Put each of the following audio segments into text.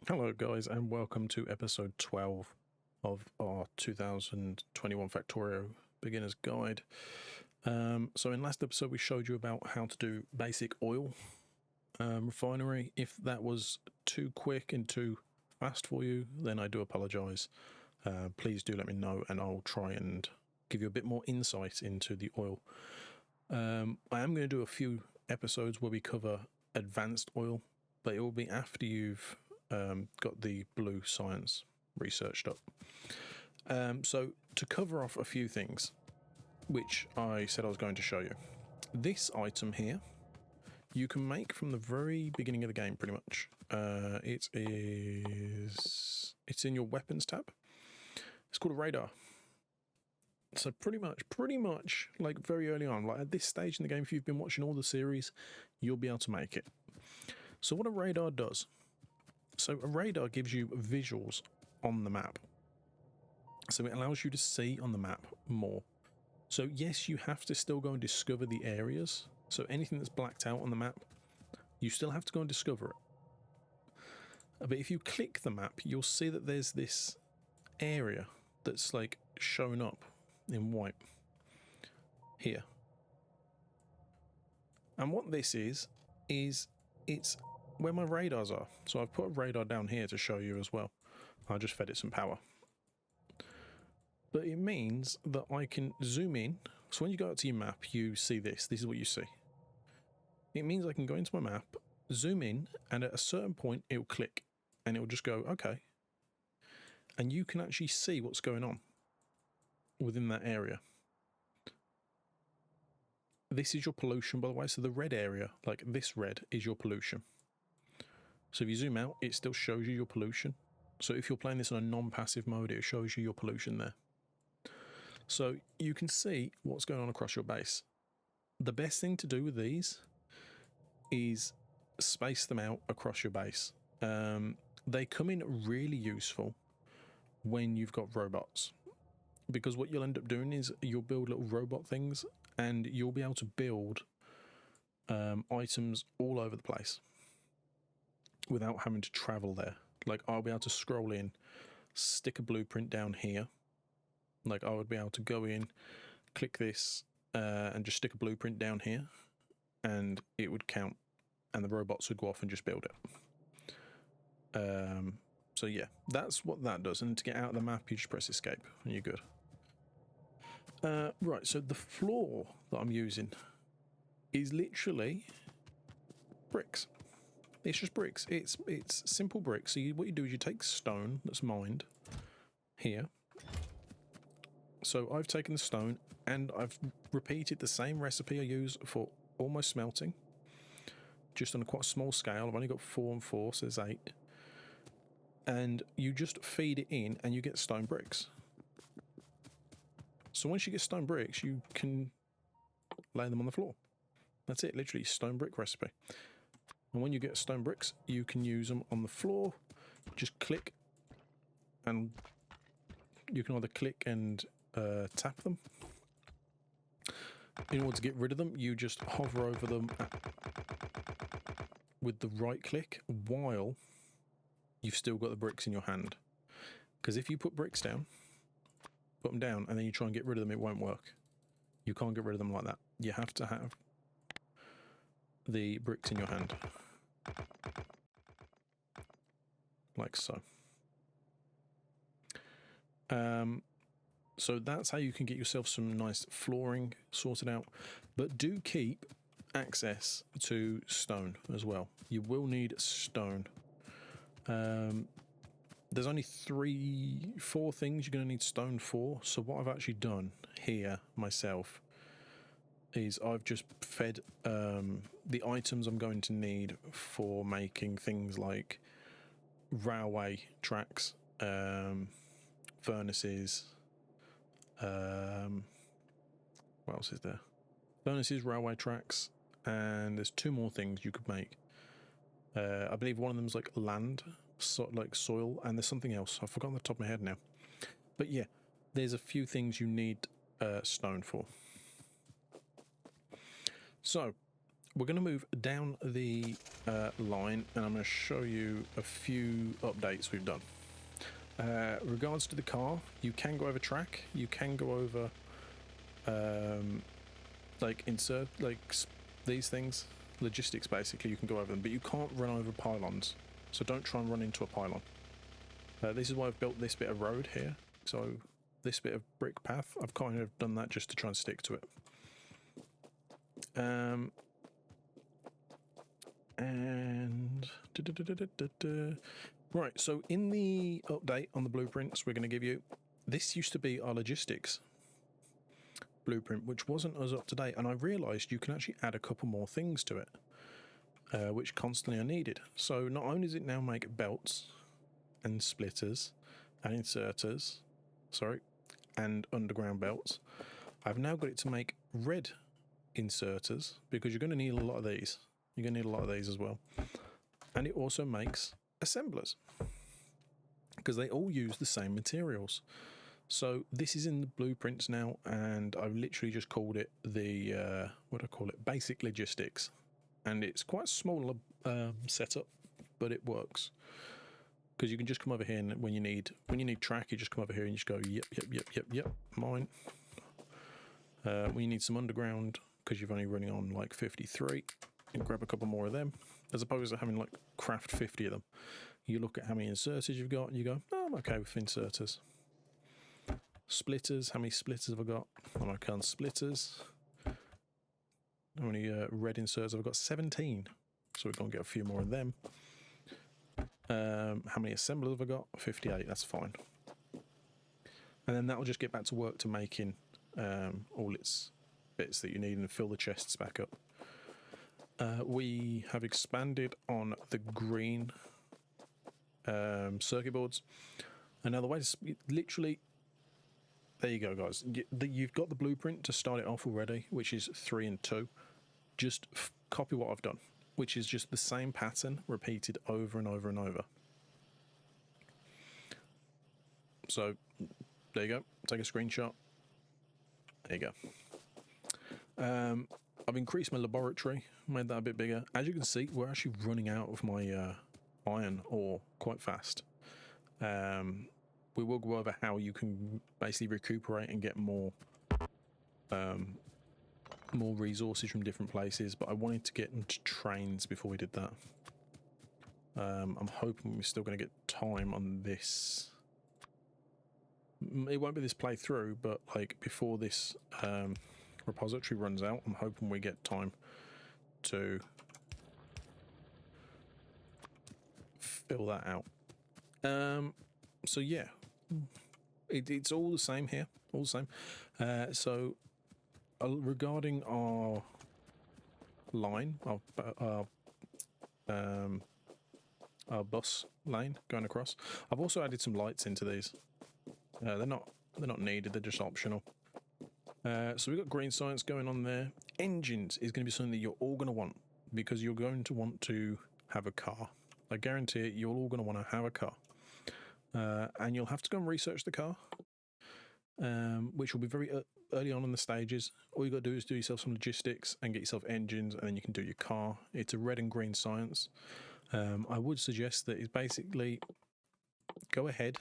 Hello guys and welcome to episode 12 of our 2021 Factorio Beginner's Guide. So in last episode we showed you about how to do basic oil refinery. If that was too quick and too fast for you, then I do apologise. Please do let me know and I'll try and give you a bit more insight into the oil. I am going to do a few episodes where we cover advanced oil, but it will be after you've got the blue science researched up. So to cover off a few things which I said I was going to show you, this item here you can make from the very beginning of the game pretty much. It's in your weapons tab. It's called a radar. So pretty much like very early on, like at this stage in the game, if you've been watching all the series, you'll be able to make it. So what a radar does, so a radar gives you visuals on the map. So it allows you to see on the map more. So yes, you have to still go and discover the areas. So anything that's blacked out on the map, you still have to go and discover it. But if you click the map, you'll see that there's this area that's like shown up in white here. And what this is it's where my radars are. So I've put a radar down here to show you as well. I just fed it some power. But it means that I can zoom in. So when you go out to your map, you see this. This is what you see. It means I can go into my map, zoom in, and at a certain point it'll click and it'll just go, okay. And you can actually see what's going on within that area. This is your pollution, by the way. So the red area, like this red, is your pollution. So if you zoom out, it still shows you your pollution. So if you're playing this on a non-passive mode, it shows you your pollution there. So you can see what's going on across your base. The best thing to do with these is space them out across your base. They come in really useful when you've got robots, because what you'll end up doing is you'll build little robot things and you'll be able to build items all over the place without having to travel there. Like I'll be able to scroll in, stick a blueprint down here. Like I would be able to go in, click this, and just stick a blueprint down here, and it would count, and the robots would go off and just build it. So yeah, that's what that does. And to get out of the map, you just press escape, and you're good. Right, so the floor that I'm using is literally bricks. It's just bricks. It's simple bricks. So what you do is you take stone that's mined here. So I've taken the stone and I've repeated the same recipe I use for almost smelting, just on a quite small scale. I've only got 4 and 4, so there's 8. And you just feed it in and you get stone bricks. So once you get stone bricks, you can lay them on the floor. That's it, literally stone brick recipe. And when you get stone bricks, you can use them on the floor. Just click, and you can either click and tap them. In order to get rid of them, you just hover over them with the right click while you've still got the bricks in your hand. Because if you put bricks down, put them down, and then you try and get rid of them, it won't work. You can't get rid of them like that. You have to have the bricks in your hand. Like so. So that's how you can get yourself some nice flooring sorted out. But do keep access to stone as well. You will need stone. There's only 4 things you're going to need stone for. So what I've actually done here myself is I've just fed the items I'm going to need for making things like railway tracks, furnaces, what else is there? Furnaces, railway tracks, and there's 2 more things you could make. I believe one of them is like land, like soil, and there's something else. I've forgotten the top of my head now. But yeah, there's a few things you need stone for. So we're going to move down the line, and I'm going to show you a few updates we've done. Regards to the car, you can go over track, you can go over like insert, like these things, logistics basically, you can go over them, but you can't run over pylons, so don't try and run into a pylon. This is why I've built this bit of road here, so this bit of brick path, I've kind of done that just to try and stick to it. And right, so in the update on the blueprints we're going to give you, this used to be our logistics blueprint, which wasn't as up to date, and I realized you can actually add a couple more things to it, which constantly are needed. So not only does it now make belts and splitters and inserters, and underground belts, I've now got it to make red inserters, because you're going to need a lot of these. You're going to need a lot of these as well. And it also makes assemblers, because they all use the same materials. So this is in the blueprints now, and I've literally just called it the what do I call it, basic logistics, and it's quite a small setup, but it works, because you can just come over here, and when you need track, you just come over here and you just go yep, mine. When you need some underground, because you're only running on like 53, you grab a couple more of them, as opposed to having like craft 50 of them. You look at how many inserters you've got and you go, oh, I'm okay with inserters. Splitters, how many splitters have I got? I'm okay on splitters. How many red inserters have I got? 17. So we're going to get a few more of them. How many assemblers have I got? 58, that's fine. And then that'll just get back to work to making all its bits that you need and fill the chests back up. We have expanded on the green circuit boards. And now the way to literally, there you go, guys. You've got the blueprint to start it off already, which is 3 and 2. Just copy what I've done, which is just the same pattern repeated over and over and over. So there you go. Take a screenshot. There you go. I've increased my laboratory, made that a bit bigger. As you can see, we're actually running out of my iron ore quite fast. We will go over how you can basically recuperate and get more resources from different places, but I wanted to get into trains before we did that. I'm hoping we're still going to get time on this. It won't be this playthrough, but like before this repository runs out, I'm hoping we get time to fill that out. So yeah, it's all the same here, all the same. So regarding our line, our bus lane going across, I've also added some lights into these. They're not needed, they're just optional. So we've got green science going on there. Engines is going to be something that you're all going to want, because you're going to want to have a car. I guarantee it, you're all going to want to have a car. And you'll have to go and research the car, which will be very early on in the stages. All you got to do is do yourself some logistics and get yourself engines, and then you can do your car. It's a red and green science. I would suggest that it's basically go ahead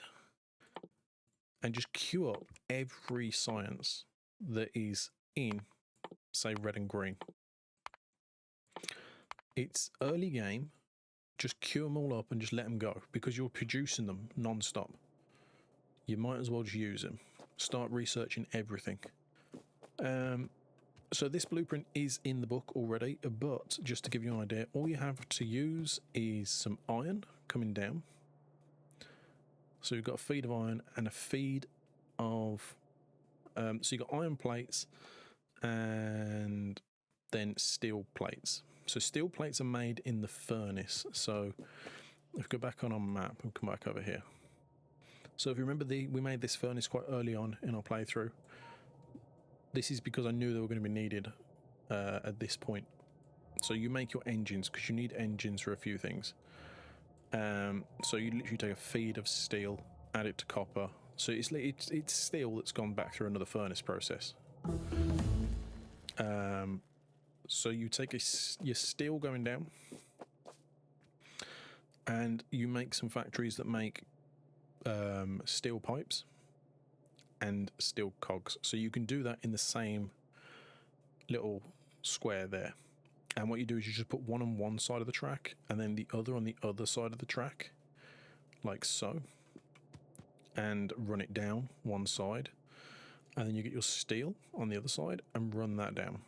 and just queue up every science that is in, say, red and green. It's early game. Just queue them all up and just let them go, because you're producing them non-stop. You might as well just use them. Start researching everything. So this blueprint is in the book already, but just to give you an idea, all you have to use is some iron coming down. So you've got a feed of iron and a feed of... so you've got iron plates and then steel plates. So steel plates are made in the furnace. So if we go back on our map and come back over here. So if you remember, we made this furnace quite early on in our playthrough. This is because I knew they were going to be needed at this point. So you make your engines, because you need engines for a few things. So you literally take a feed of steel, add it to copper. So it's steel that's gone back through another furnace process. So you take your steel going down, and you make some factories that make steel pipes and steel cogs. So you can do that in the same little square there. And what you do is you just put one on one side of the track and then the other on the other side of the track, like so, and run it down one side. And then you get your steel on the other side and run that down.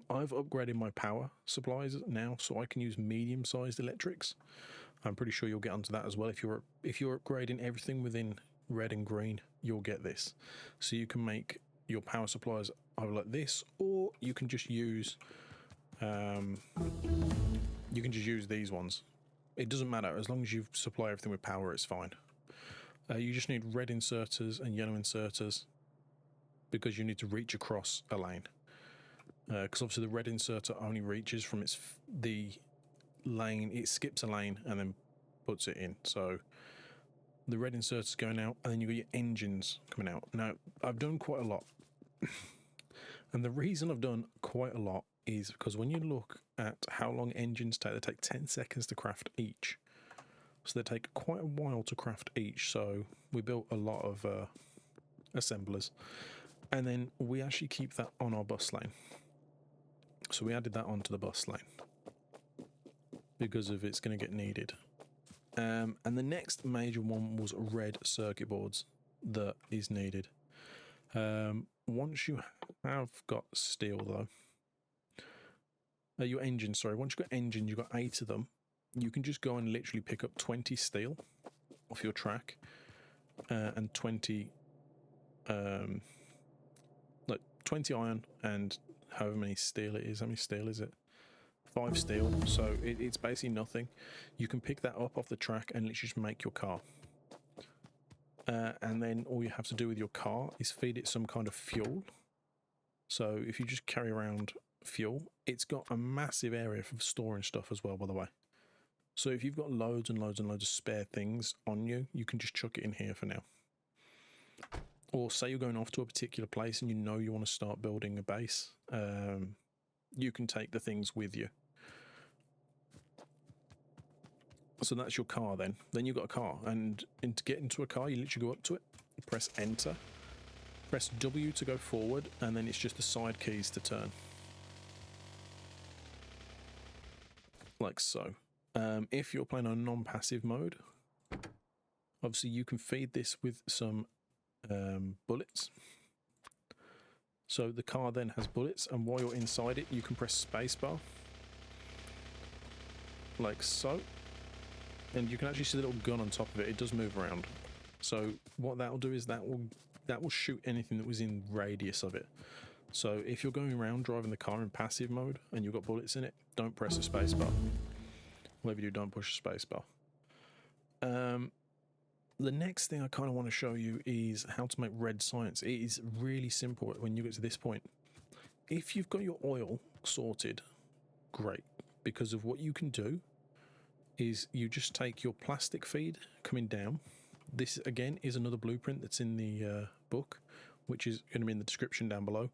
I've upgraded my power supplies now, so I can use medium-sized electrics. I'm pretty sure you'll get onto that as well. If you're upgrading everything within red and green, you'll get this. So you can make your power supplies either like this, or you can just use these ones. It doesn't matter, as long as you supply everything with power, it's fine. You just need red inserters and yellow inserters because you need to reach across a lane. Because obviously the red inserter only reaches from the lane, it skips a lane and then puts it in. So the red inserter's going out, and then you've got your engines coming out. Now, I've done quite a lot. And the reason I've done quite a lot is because when you look at how long engines take, they take 10 seconds to craft each. So they take quite a while to craft each. So we built a lot of assemblers. And then we actually keep that on our bus lane. So we added that onto the bus lane because of it's going to get needed. And the next major one was red circuit boards that is needed. Once you have got steel though, your engine, sorry, once you've got engines, you've got 8 of them, you can just go and literally pick up 20 steel off your track and 20 like 20 iron and however many steel it is. How many steel is it? 5 steel. So it's basically nothing. You can pick that up off the track and literally just make your car. And then all you have to do with your car is feed it some kind of fuel. So if you just carry around fuel, it's got a massive area for storing stuff as well, by the way. So if you've got loads and loads and loads of spare things on you, you can just chuck it in here for now. Or say you're going off to a particular place and you know you want to start building a base, you can take the things with you. So that's your car then. Then you've got a car, and to get into a car, you literally go up to it, press enter, press W to go forward, and then it's just the side keys to turn. Like so. If you're playing on non-passive mode, obviously you can feed this with some bullets. So the car then has bullets, and while you're inside it, you can press spacebar, like so, and you can actually see the little gun on top of it. It does move around. So what that will do is that will shoot anything that was in radius of it. So if you're going around driving the car in passive mode and you've got bullets in it, don't press the spacebar. Whatever you do, don't push the spacebar. The next thing I kind of want to show you is how to make red science. It is really simple when you get to this point. If you've got your oil sorted, great, because of what you can do is you just take your plastic feed coming down. This again is another blueprint that's in the book, which is going to be in the description down below,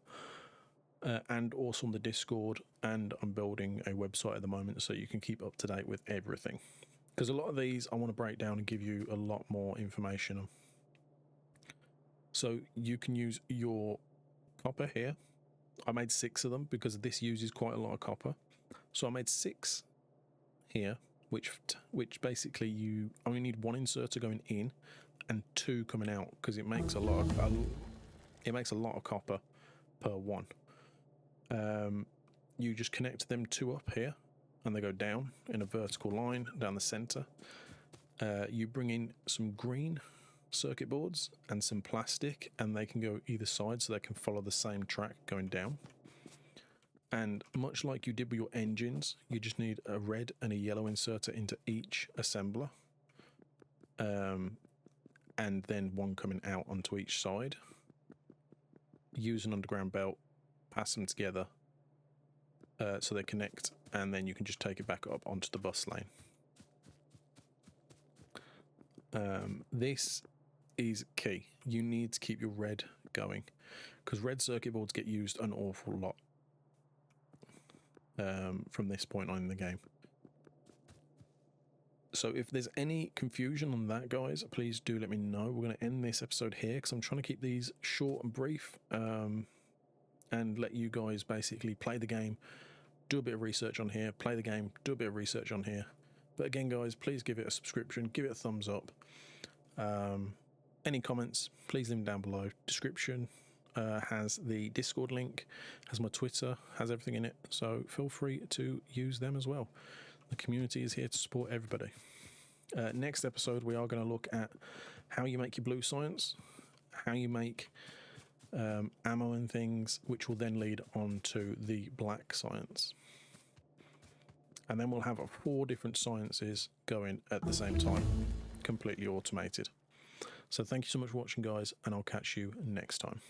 and also on the Discord. And I'm building a website at the moment so you can keep up to date with everything, because a lot of these I want to break down and give you a lot more information on. So you can use your copper here. I made 6 of them because this uses quite a lot of copper, so I made 6 here, which basically you only need 1 inserter going in and 2 coming out, because it makes a lot of copper per one. You just connect them 2 up here, and they go down in a vertical line down the center. You bring in some green circuit boards and some plastic, and they can go either side, so they can follow the same track going down. And much like you did with your engines, you just need a red and a yellow inserter into each assembler, and then 1 coming out onto each side. Use an underground belt, pass them together so they connect, and then you can just take it back up onto the bus lane. This is key. You need to keep your red going, because red circuit boards get used an awful lot. from this point on in the game. So if there's any confusion on that, guys, please do let me know. We're going to end this episode here because I'm trying to keep these short and brief, and let you guys basically play the game, do a bit of research on here, play the game, do a bit of research on here. But again, guys, please give it a subscription, give it a thumbs up. Any comments, please leave them down below. Description has the Discord link, has my Twitter, has everything in it. So feel free to use them as well. The community is here to support everybody. Next episode, we are going to look at how you make your blue science, how you make ammo and things, which will then lead on to the black science. And then we'll have 4 different sciences going at the same time, completely automated. So thank you so much for watching, guys, and I'll catch you next time.